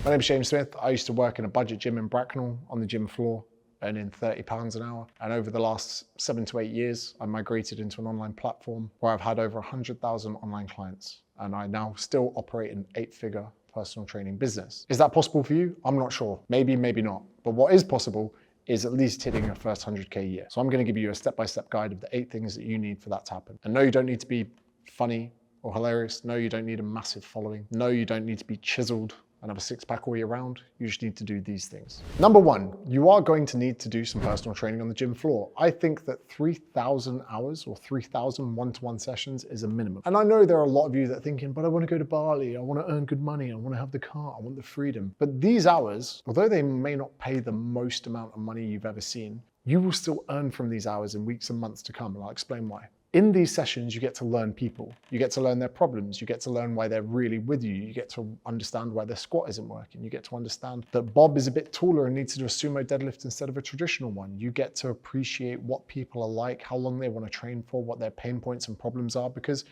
My name's James Smith. I used to work in a budget gym in Bracknell on the gym floor, earning £30 an hour. And over the last 7 to 8 years, I migrated into an online platform where I've had over 100,000 online clients. And I now still operate an 8-figure personal training business. Is that possible for you? I'm not sure. Maybe, maybe not. But what is possible is at least hitting your first 100K a year. So I'm gonna give you a step-by-step guide of the 8 things that you need for that to happen. And no, you don't need to be funny or hilarious. No, you don't need a massive following. No, you don't need to be chiseled and have a six-pack all year round. You just need to do these things. Number 1, you are going to need to do some personal training on the gym floor. I think that 3,000 hours or 3,000 one-to-one sessions is a minimum. And I know there are a lot of you that are thinking, but I want to go to Bali, I want to earn good money, I want to have the car, I want the freedom. But these hours, although they may not pay the most amount of money you've ever seen, you will still earn from these hours in weeks and months to come, and I'll explain why. In these sessions, you get to learn people. You get to learn their problems. You get to learn why they're really with you. You get to understand why their squat isn't working. You get to understand that Bob is a bit taller and needs to do a sumo deadlift instead of a traditional one. You get to appreciate what people are like, how long they want to train for, what their pain points and problems are, because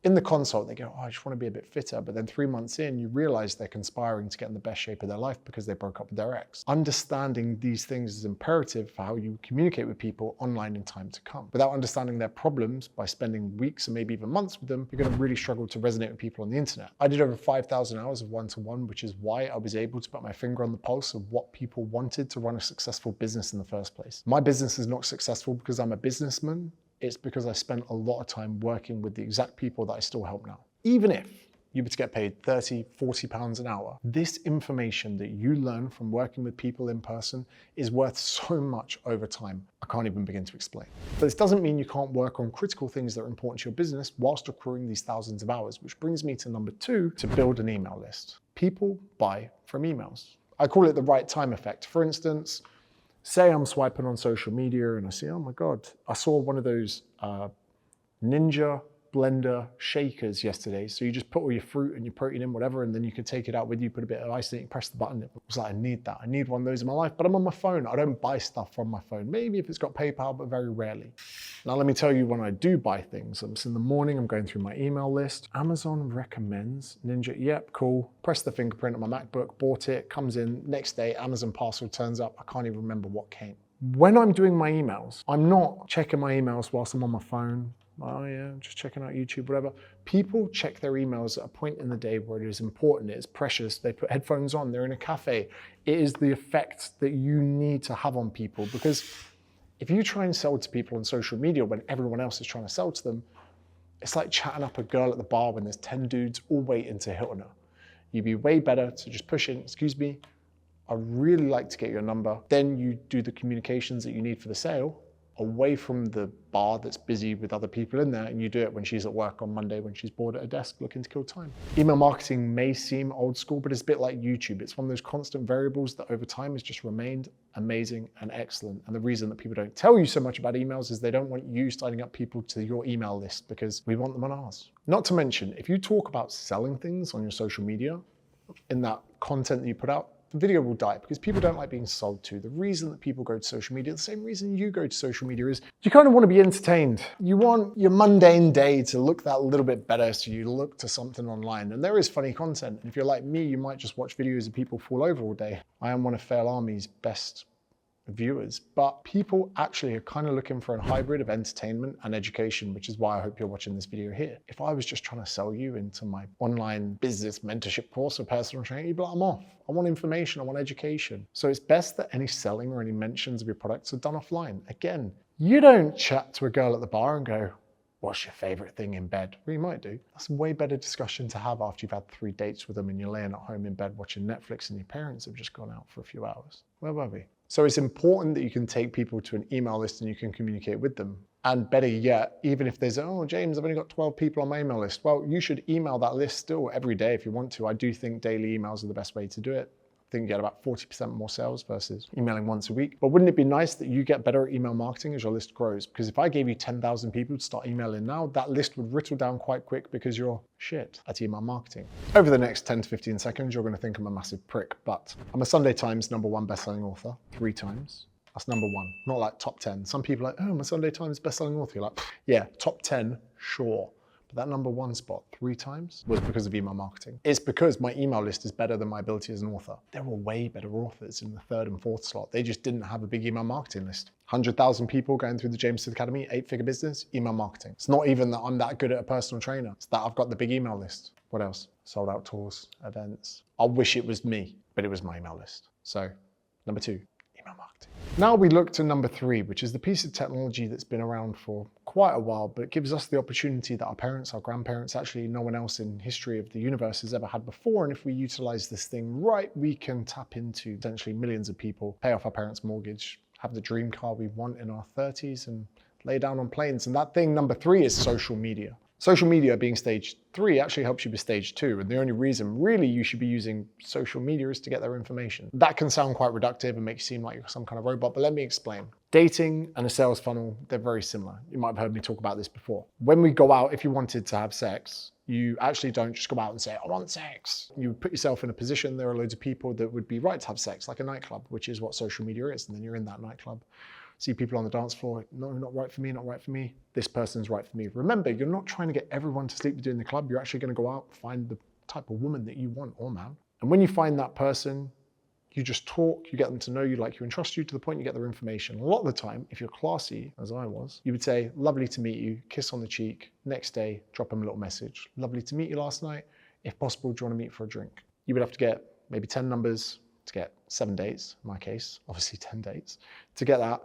in the consult, they go, oh, I just want to be a bit fitter. But then 3 months in, you realize they're conspiring to get in the best shape of their life because they broke up with their ex. Understanding these things is imperative for how you communicate with people online in time to come. Without understanding their problems, by spending weeks and maybe even months with them, you're going to really struggle to resonate with people on the internet. I did over 5,000 hours of one-to-one, which is why I was able to put my finger on the pulse of what people wanted to run a successful business in the first place. My business is not successful because I'm a businessman. It's because I spent a lot of time working with the exact people that I still help now. Even if you were to get paid 30, 40 pounds an hour, this information that you learn from working with people in person is worth so much over time. I can't even begin to explain. But this doesn't mean you can't work on critical things that are important to your business whilst accruing these thousands of hours, which brings me to number 2, to build an email list. People buy from emails. I call it the right time effect. For instance, say I'm swiping on social media and I see, oh my God, I saw one of those Ninja blender shakers yesterday. So you just put all your fruit and your protein in, whatever, and then you can take it out with you, put a bit of ice in it, you press the button. It was like, I need that. I need one of those in my life, but I'm on my phone. I don't buy stuff from my phone. Maybe if it's got PayPal, but very rarely. Now, let me tell you when I do buy things. I'm in the morning, I'm going through my email list. Amazon recommends Ninja. Yep, cool. Press the fingerprint on my MacBook, bought it, comes in. Next day, Amazon parcel turns up. I can't even remember what came. When I'm doing my emails, I'm not checking my emails whilst I'm on my phone. Oh yeah, just checking out YouTube, whatever. People check their emails at a point in the day where it is important, it is precious. They put headphones on, they're in a cafe. It is the effect that you need to have on people, because if you try and sell to people on social media when everyone else is trying to sell to them, it's like chatting up a girl at the bar when there's 10 dudes all waiting to hit on her. You'd be way better to just push in, excuse me, I'd really like to get your number. Then you do the communications that you need for the sale away from the bar that's busy with other people in there, and you do it when she's at work on Monday when she's bored at her desk looking to kill time. Email marketing may seem old school, but it's a bit like YouTube. It's one of those constant variables that over time has just remained amazing and excellent. And the reason that people don't tell you so much about emails is they don't want you signing up people to your email list because we want them on ours. Not to mention, if you talk about selling things on your social media, in that content that you put out, the video will die because people don't like being sold to. The reason that people go to social media, the same reason you go to social media, is you kind of want to be entertained. You want your mundane day to look that little bit better, so you look to something online. And there is funny content. And if you're like me, you might just watch videos of people fall over all day. I am one of Fail Army's best viewers, but people actually are kind of looking for a hybrid of entertainment and education, which is why I hope you're watching this video here. If I was just trying to sell you into my online business mentorship course or personal training, you'd be like, I'm off. I want information, I want education. So it's best that any selling or any mentions of your products are done offline. Again, you don't chat to a girl at the bar and go, what's your favorite thing in bed? Well, you might do. That's a way better discussion to have after you've had 3 dates with them and you're laying at home in bed watching Netflix and your parents have just gone out for a few hours. Where were we? So it's important that you can take people to an email list and you can communicate with them. And better yet, even if there's, oh, James, I've only got 12 people on my email list. Well, you should email that list still every day if you want to. I do think daily emails are the best way to do it. I think you get about 40% more sales versus emailing once a week. But wouldn't it be nice that you get better at email marketing as your list grows? Because if I gave you 10,000 people to start emailing now, that list would whittle down quite quick because you're shit at email marketing. Over the next 10 to 15 seconds, you're going to think I'm a massive prick, but I'm a Sunday Times #1 bestselling author 3 times. That's number 1, not like top 10. Some people are like, oh, I'm a Sunday Times bestselling author. You're like, yeah, top 10, sure. But that number one spot 3 times was because of email marketing. It's because my email list is better than my ability as an author. There were way better authors in the 3rd and 4th slot. They just didn't have a big email marketing list. 100,000 people going through the James Smith Academy, 8-figure business, email marketing. It's not even that I'm that good at a personal trainer. It's that I've got the big email list. What else? Sold out tours, events. I wish it was me, but it was my email list. So number 2, email marketing. Now we look to number 3, which is the piece of technology that's been around for quite a while, but gives us the opportunity that our parents, our grandparents, actually no one else in history of the universe has ever had before. And if we utilize this thing right, we can tap into potentially millions of people, pay off our parents' mortgage, have the dream car we want in our 30s, and lay down on planes. And that thing, number 3, is social media. Social media being stage 3 actually helps you with stage 2. And the only reason really you should be using social media is to get their information. That can sound quite reductive and make you seem like you're some kind of robot, but let me explain. Dating and a sales funnel, they're very similar. You might have heard me talk about this before. When we go out, if you wanted to have sex, you actually don't just go out and say, I want sex. You put yourself in a position, there are loads of people that would be right to have sex, like a nightclub, which is what social media is. And then you're in that nightclub. See people on the dance floor, no, not right for me, not right for me. This person's right for me. Remember, you're not trying to get everyone to sleep with you in the club. You're actually going to go out, find the type of woman that you want or man. And when you find that person, you just talk, you get them to know you, like you, and trust you to the point you get their information. A lot of the time, if you're classy, as I was, you would say, lovely to meet you, kiss on the cheek. Next day, drop them a little message. Lovely to meet you last night. If possible, do you want to meet for a drink? You would have to get maybe 10 numbers to get 7 dates, in my case, obviously 10 dates. To get that,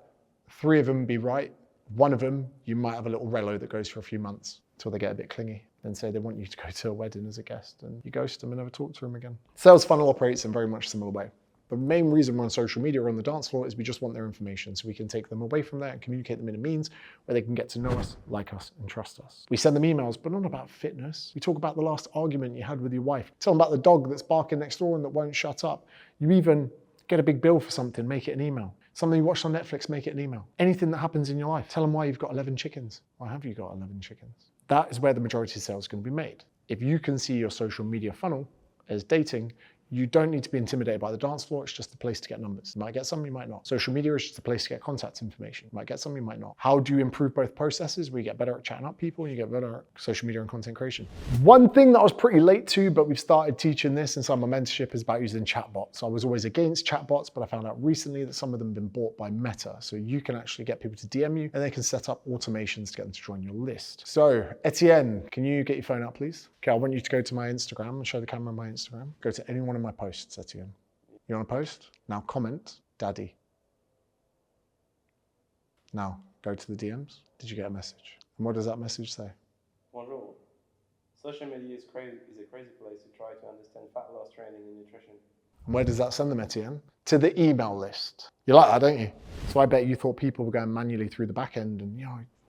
3 of them be right. 1 of them, you might have a little relo that goes for a few months until they get a bit clingy. Then say they want you to go to a wedding as a guest and you ghost them and never talk to them again. Sales funnel operates in a very much similar way. The main reason we're on social media or on the dance floor is we just want their information so we can take them away from there and communicate them in a means where they can get to know us, like us, and trust us. We send them emails, but not about fitness. We talk about the last argument you had with your wife. Tell them about the dog that's barking next door and that won't shut up. You even get a big bill for something, make it an email. Something you watched on Netflix, make it an email. Anything that happens in your life, tell them why you've got 11 chickens. Why have you got 11 chickens? That is where the majority of sales is going to be made. If you can see your social media funnel as dating, you don't need to be intimidated by the dance floor. It's just a place to get numbers. You might get some, you might not. Social media is just a place to get contact information. You might get some, you might not. How do you improve both processes? We get better at chatting up people and you get better at social media and content creation. One thing that I was pretty late to, but we've started teaching this inside my mentorship, is about using chatbots. I was always against chatbots, but I found out recently that some of them have been bought by Meta. So you can actually get people to DM you and they can set up automations to get them to join your list. So Etienne, can you get your phone out, please? Okay, I want you to go to my Instagram and show the camera on my Instagram. Go to any one of my posts, Etienne. You want to post? Now comment, Daddy. Now go to the DMs. Did you get a message? And what does that message say? Bonjour. Social media is a crazy place to try to understand fat loss training and nutrition. And where does that send them, Etienne? To the email list. You like that, don't you? So I bet you thought people were going manually through the back end and,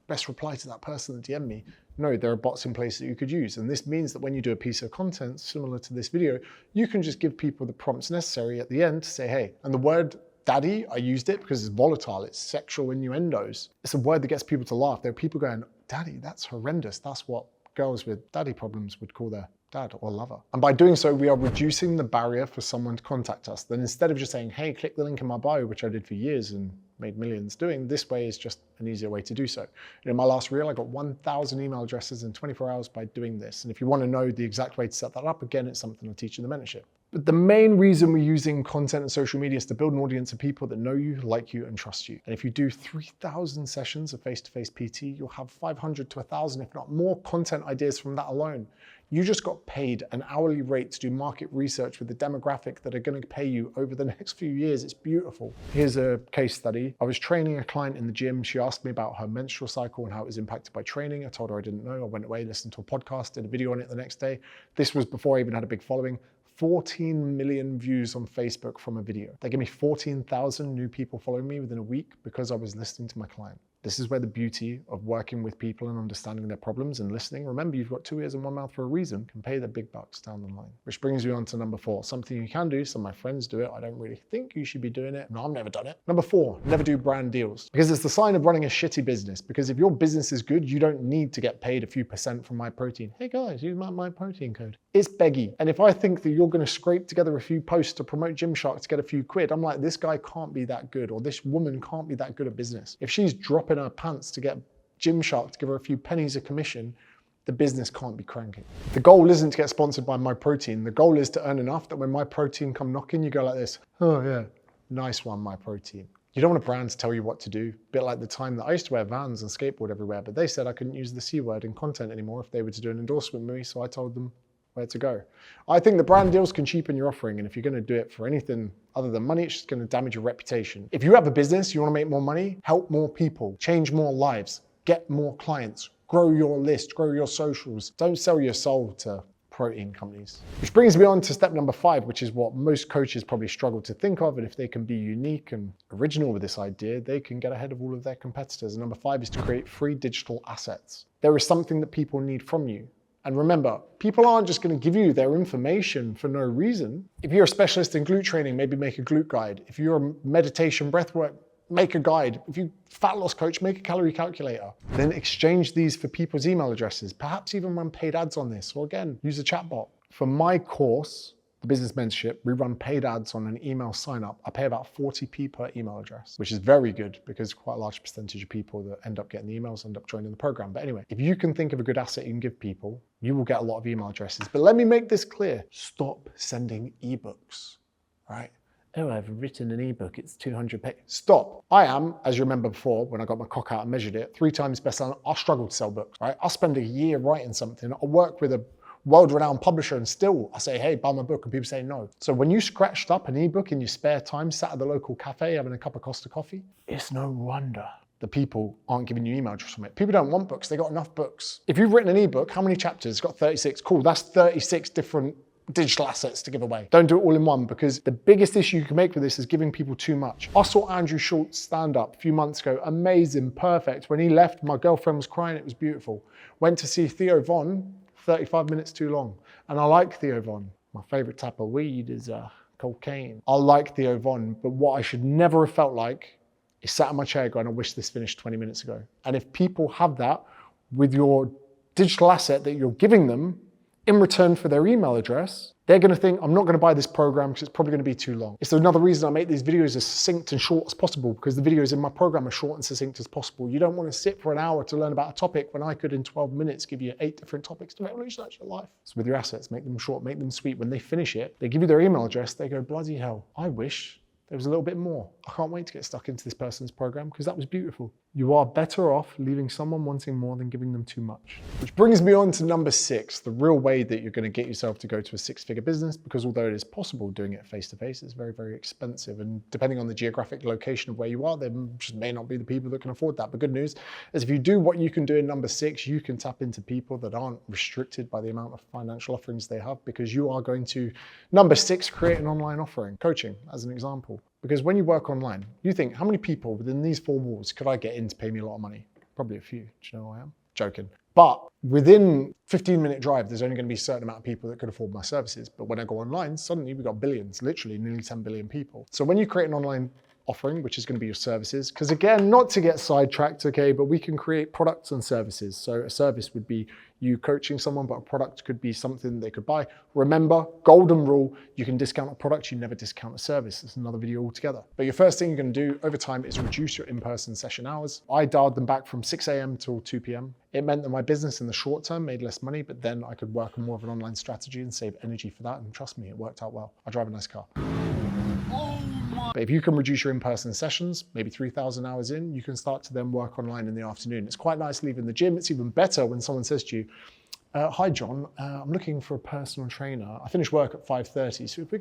best reply to that person that DM'd me. No, there are bots in place that you could use. And this means that when you do a piece of content similar to this video, you can just give people the prompts necessary at the end to say, hey, and the word daddy, I used it because it's volatile, it's sexual innuendos. It's a word that gets people to laugh. There are people going, daddy, that's horrendous. That's what girls with daddy problems would call their dad or lover. And by doing so, we are reducing the barrier for someone to contact us. Then instead of just saying, hey, click the link in my bio, which I did for years and made millions doing, this way is just an easier way to do so. And in my last reel, I got 1,000 email addresses in 24 hours by doing this. And if you want to know the exact way to set that up, again, it's something I teach in the mentorship. But the main reason we're using content and social media is to build an audience of people that know you, like you, and trust you. And if you do 3,000 sessions of face-to-face PT, you'll have 500 to 1,000, if not more, content ideas from that alone. You just got paid an hourly rate to do market research with the demographic that are going to pay you over the next few years. It's beautiful. Here's a case study. I was training a client in the gym. She asked me about her menstrual cycle and how it was impacted by training. I told her I didn't know. I went away, listened to a podcast, did a video on it the next day. This was before I even had a big following. 14 million views on Facebook from a video. They gave me 14,000 new people following me within a week because I was listening to my client. This is where the beauty of working with people and understanding their problems and listening. Remember, you've got 2 ears and 1 mouth for a reason. Can pay the big bucks down the line. Which brings you on to number 4. Something you can do. Some of my friends do it. I don't really think you should be doing it. No, I've never done it. Number 4, never do brand deals. Because it's the sign of running a shitty business. Because if your business is good, you don't need to get paid a few % from MyProtein. Hey guys, use my MyProtein code. It's beggy. And if I think that you're going to scrape together a few posts to promote Gymshark to get a few quid, I'm like, this guy can't be that good, or this woman can't be that good at business. If she's dropping her pants to get Gymshark to give her a few pennies of commission, the business can't be cranking. The goal isn't to get sponsored by MyProtein. The goal is to earn enough that when MyProtein come knocking, you go like this, oh yeah, nice one, MyProtein. You don't want a brand to tell you what to do. A bit like the time that I used to wear Vans and skateboard everywhere, but they said I couldn't use the C word in content anymore if they were to do an endorsement with me, so I told them where to go. I think the brand deals can cheapen your offering, and if you're gonna do it for anything other than money, it's just gonna damage your reputation. If you have a business, you wanna make more money, help more people, change more lives, get more clients, grow your list, grow your socials. Don't sell your soul to protein companies. Which brings me on to step number 5, which is what most coaches probably struggle to think of. And if they can be unique and original with this idea, they can get ahead of all of their competitors. And number 5 is to create free digital assets. There is something that people need from you. And remember, people aren't just going to give you their information for no reason. If you're a specialist in glute training, maybe make a glute guide. If you're a meditation breathwork, make a guide. If you're a fat loss coach, make a calorie calculator. Then exchange these for people's email addresses. Perhaps even run paid ads on this, or again, use a chatbot. For my course, the business mentorship, we run paid ads on an email sign up. I pay about 40p per email address, which is very good because quite a large percentage of people that end up getting the emails end up joining the program. But anyway, if you can think of a good asset you can give people, you will get a lot of email addresses. But let me make this clear. Stop sending ebooks, right? Oh, I've written an ebook, it's 200 pages. Stop. I am, as you remember before, when I got my cock out and measured it, 3 times bestseller. I'll struggle to sell books, right? I'll spend a year writing something. I'll work with a world-renowned publisher and still I say, hey, buy my book, and people say no. So when you scratched up an ebook in your spare time, sat at the local cafe having a cup of Costa coffee, it's no wonder the people aren't giving you email address from it. People don't want books, they got enough books. If you've written an ebook, how many chapters? It's got 36, cool, that's 36 different digital assets to give away. Don't do it all in one, because the biggest issue you can make with this is giving people too much. I saw Andrew Schultz stand up a few months ago, amazing, perfect. When he left, my girlfriend was crying, it was beautiful. Went to see Theo Von, 35 minutes too long. And I like Theo Von. My favorite type of weed is cocaine. I like Theo Von, but what I should never have felt like is sat in my chair going, I wish this finished 20 minutes ago. And if people have that with your digital asset that you're giving them, in return for their email address, they're gonna think, I'm not gonna buy this program because it's probably gonna be too long. It's another reason I make these videos as succinct and short as possible, because the videos in my program are short and succinct as possible. You don't wanna sit for an hour to learn about a topic when I could in 12 minutes give you 8 different topics to revolutionize your life. So with your assets, make them short, make them sweet. When they finish it, they give you their email address, they go, bloody hell, I wish there was a little bit more. I can't wait to get stuck into this person's program because that was beautiful. You are better off leaving someone wanting more than giving them too much. Which brings me on to number 6, the real way that you're going to get yourself to go to a 6-figure business, because although it is possible doing it face-to-face, it's very, very expensive. And depending on the geographic location of where you are, there just may not be the people that can afford that. But good news is if you do what you can do in number 6, you can tap into people that aren't restricted by the amount of financial offerings they have, because you are going to, number 6, create an online offering, coaching as an example. Because when you work online, you think, how many people within these 4 walls could I get in to pay me a lot of money? Probably a few. Do you know who I am? Joking. But within 15-minute drive, there's only going to be a certain amount of people that could afford my services. But when I go online, suddenly we've got billions, literally nearly 10 billion people. So when you create an online offering, which is going to be your services, because again, not to get sidetracked, okay, but we can create products and services. So a service would be you coaching someone, but a product could be something they could buy. Remember, golden rule, you can discount a product, you never discount a service. It's another video altogether. But your first thing you're going to do over time is reduce your in-person session hours. I dialed them back from 6 a.m. till 2 p.m. It meant that my business in the short term made less money, but then I could work on more of an online strategy and save energy for that. And trust me, it worked out well. I drive a nice car. But if you can reduce your in-person sessions, maybe 3,000 hours in, you can start to then work online in the afternoon. It's quite nice leaving the gym. It's even better when someone says to you, hi John, I'm looking for a personal trainer. I finish work at 5:30, so if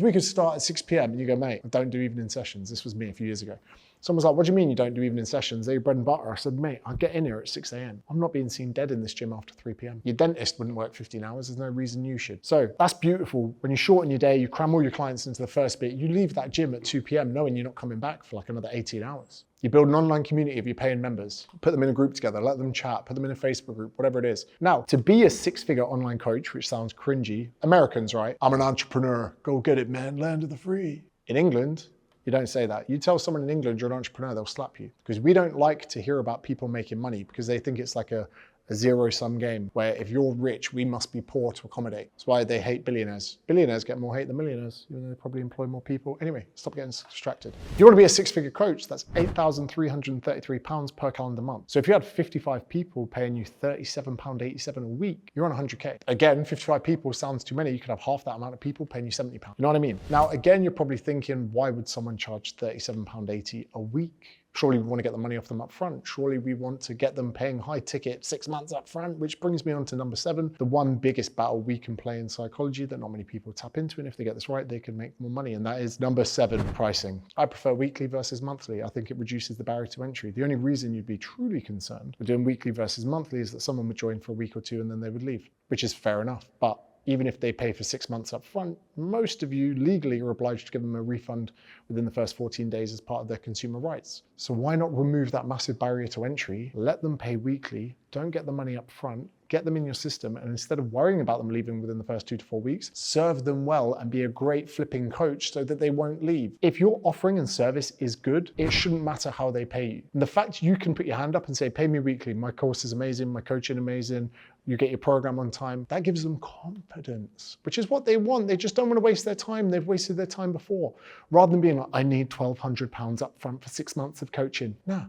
we could start at 6 p.m. and you go, mate, I don't do evening sessions. This was me a few years ago. Someone's like, what do you mean you don't do evening sessions? They're your bread and butter. I said, mate, I get in here at 6 a.m. I'm not being seen dead in this gym after 3 p.m. Your dentist wouldn't work 15 hours. There's no reason you should. So that's beautiful. When you shorten your day, you cram all your clients into the first bit, you leave that gym at 2 p.m. knowing you're not coming back for like another 18 hours. You build an online community of your paying members, put them in a group together, let them chat, put them in a Facebook group, whatever it is. Now, to be a 6-figure online coach, which sounds cringy, Americans, right? I'm an entrepreneur. Go get it, man. Land of the free. In England, you don't say that. You tell someone in England you're an entrepreneur, they'll slap you. Because we don't like to hear about people making money because they think it's like a a zero-sum game where if you're rich, we must be poor to accommodate. That's why they hate billionaires. Billionaires get more hate than millionaires, even though they probably employ more people. Anyway, stop getting distracted. If you want to be a six-figure coach, that's £8,333 per calendar month. So if you had 55 people paying you £37.87 a week, you're on 100K. Again, 55 people sounds too many. You could have half that amount of people paying you £70. You know what I mean? Now, again, you're probably thinking, why would someone charge £37.80 a week? Surely we want to get the money off them up front. Surely we want to get them paying high ticket 6 months up front, which brings me on to number 7, the one biggest battle we can play in psychology that not many people tap into. And if they get this right, they can make more money. And that is number 7, pricing. I prefer weekly versus monthly. I think it reduces the barrier to entry. The only reason you'd be truly concerned with doing weekly versus monthly is that someone would join for a week or two and then they would leave, which is fair enough. But even if they pay for 6 months up front, most of you legally are obliged to give them a refund within the first 14 days as part of their consumer rights. So why not remove that massive barrier to entry, let them pay weekly, don't get the money up front, get them in your system, and instead of worrying about them leaving within the first 2 to 4 weeks, serve them well and be a great flipping coach so that they won't leave. If your offering and service is good, it shouldn't matter how they pay you. And the fact you can put your hand up and say, pay me weekly, my course is amazing, my coaching amazing, you get your program on time, that gives them confidence, which is what they want. They just don't want to waste their time. They've wasted their time before. Rather than being like, I need £1,200 up front for 6 months of coaching. Nah,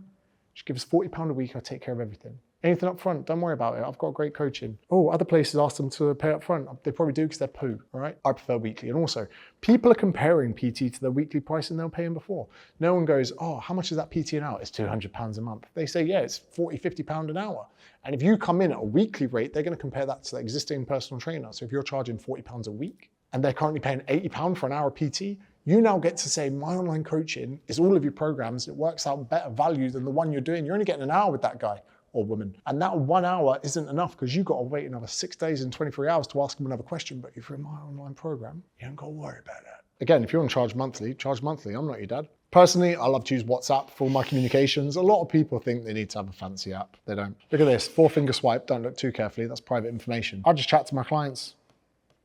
just give us £40 a week, I'll take care of everything. Anything up front, don't worry about it. I've got great coaching. Oh, other places ask them to pay up front. They probably do because they're poo, all right? I prefer weekly. And also, people are comparing PT to their weekly price and they'll pay them before. No one goes, oh, how much is that PT an hour? It's £200 a month. They say, yeah, it's £40, £50 an hour. And if you come in at a weekly rate, they're gonna compare that to the existing personal trainer. So if you're charging £40 a week and they're currently paying £80 for an hour PT, you now get to say, my online coaching is all of your programs. It works out better value than the one you're doing. You're only getting an hour with that guy or woman. And that 1 hour isn't enough because you've got to wait another 6 days and 23 hours to ask them another question. But if you're in my online program, you don't got to worry about that. Again, if you're on charge monthly, charge monthly. I'm not your dad. Personally, I love to use WhatsApp for all my communications. A lot of people think they need to have a fancy app. They don't. Look at this, 4-finger swipe. Don't look too carefully. That's private information. I just chat to my clients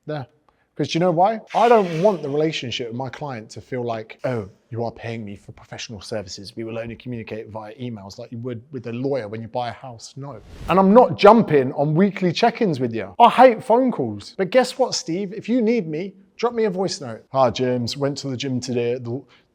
there. Because do you know why? I don't want the relationship with my client to feel like, oh, you are paying me for professional services. We will only communicate via emails like you would with a lawyer when you buy a house. No. And I'm not jumping on weekly check-ins with you. I hate phone calls. But guess what, Steve? If you need me, drop me a voice note. Hi, James. Went to the gym today.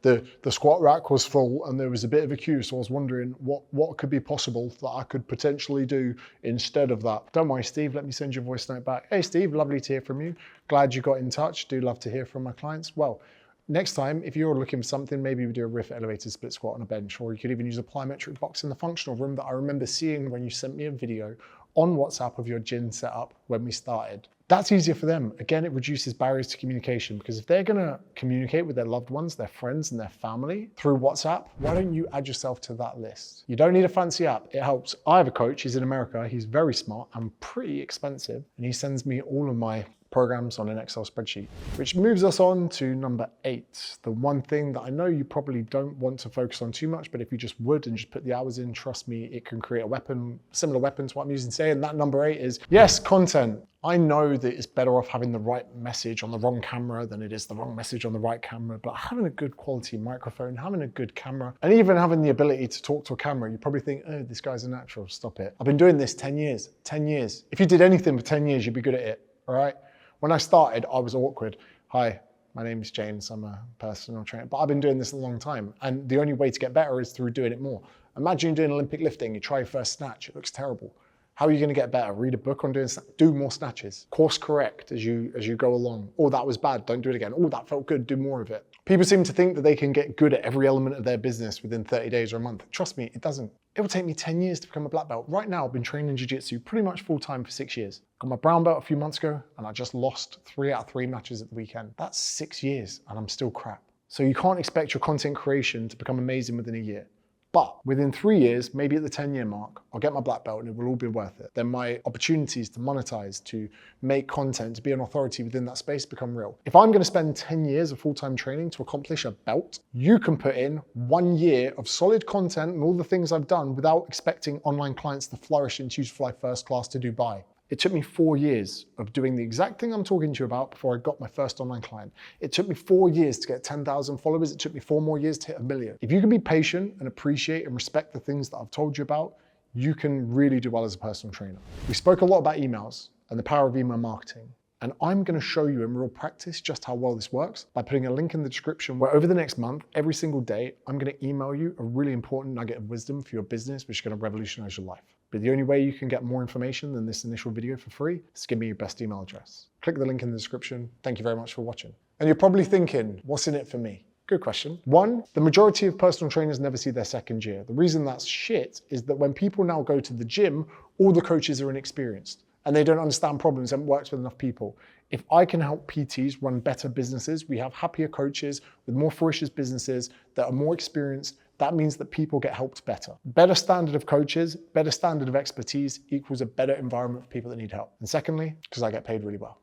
The squat rack was full and there was a bit of a queue, so I was wondering what could be possible that I could potentially do instead of that. Don't worry, Steve, let me send you a voice note back. Hey, Steve, lovely to hear from you. Glad you got in touch. Do love to hear from my clients. Well, next time, if you're looking for something, maybe we do a riff elevated split squat on a bench, or you could even use a plyometric box in the functional room that I remember seeing when you sent me a video on WhatsApp of your gym setup when we started. That's easier for them. Again, it reduces barriers to communication because if they're gonna communicate with their loved ones, their friends and their family through WhatsApp, why don't you add yourself to that list? You don't need a fancy app, it helps. I have a coach, he's in America, he's very smart and pretty expensive, and he sends me all of my programs on an Excel spreadsheet, which moves us on to number 8. The one thing that I know you probably don't want to focus on too much, but if you just would and just put the hours in, trust me, it can create a weapon, similar weapon to what I'm using today. And that number 8 is, yes, content. I know that it's better off having the right message on the wrong camera than it is the wrong message on the right camera, but having a good quality microphone, having a good camera, and even having the ability to talk to a camera, you probably think, oh, this guy's a natural, stop it. I've been doing this 10 years, 10 years. If you did anything for 10 years, you'd be good at it, all right? When I started, I was awkward. Hi, my name is James, I'm a personal trainer, but I've been doing this a long time. And the only way to get better is through doing it more. Imagine you're doing Olympic lifting, you try your first snatch, it looks terrible. How are you gonna get better? Read a book on doing, do more snatches. Course correct as you go along. Oh, that was bad, don't do it again. Oh, that felt good, do more of it. People seem to think that they can get good at every element of their business within 30 days or a month. Trust me, it doesn't. It will take me 10 years to become a black belt. Right now, I've been training jiu-jitsu pretty much full time for 6 years. Got my brown belt a few months ago, and I just lost 3 out of 3 matches at the weekend. That's 6 years, and I'm still crap. So you can't expect your content creation to become amazing within a year. But within 3 years, maybe at the 10-year mark, I'll get my black belt and it will all be worth it. Then my opportunities to monetize, to make content, to be an authority within that space become real. If I'm gonna spend 10 years of full-time training to accomplish a belt, you can put in 1 year of solid content and all the things I've done without expecting online clients to flourish and choose to fly first class to Dubai. It took me 4 years of doing the exact thing I'm talking to you about before I got my first online client. It took me 4 years to get 10,000 followers. It took me 4 more years to hit 1 million. If you can be patient and appreciate and respect the things that I've told you about, you can really do well as a personal trainer. We spoke a lot about emails and the power of email marketing. And I'm going to show you in real practice just how well this works by putting a link in the description where over the next month, every single day, I'm going to email you a really important nugget of wisdom for your business, which is going to revolutionize your life. But the only way you can get more information than this initial video for free is to give me your best email address. Click the link in the description. Thank you very much for watching. And you're probably thinking, what's in it for me? Good question. One, the majority of personal trainers never see their second year. The reason that's shit is that when people now go to the gym, all the coaches are inexperienced and they don't understand problems, haven't worked with enough people. If I can help PTs run better businesses, we have happier coaches with more fruitious businesses that are more experienced. That means that people get helped better. Better standard of coaches, better standard of expertise equals a better environment for people that need help. And secondly, because I get paid really well.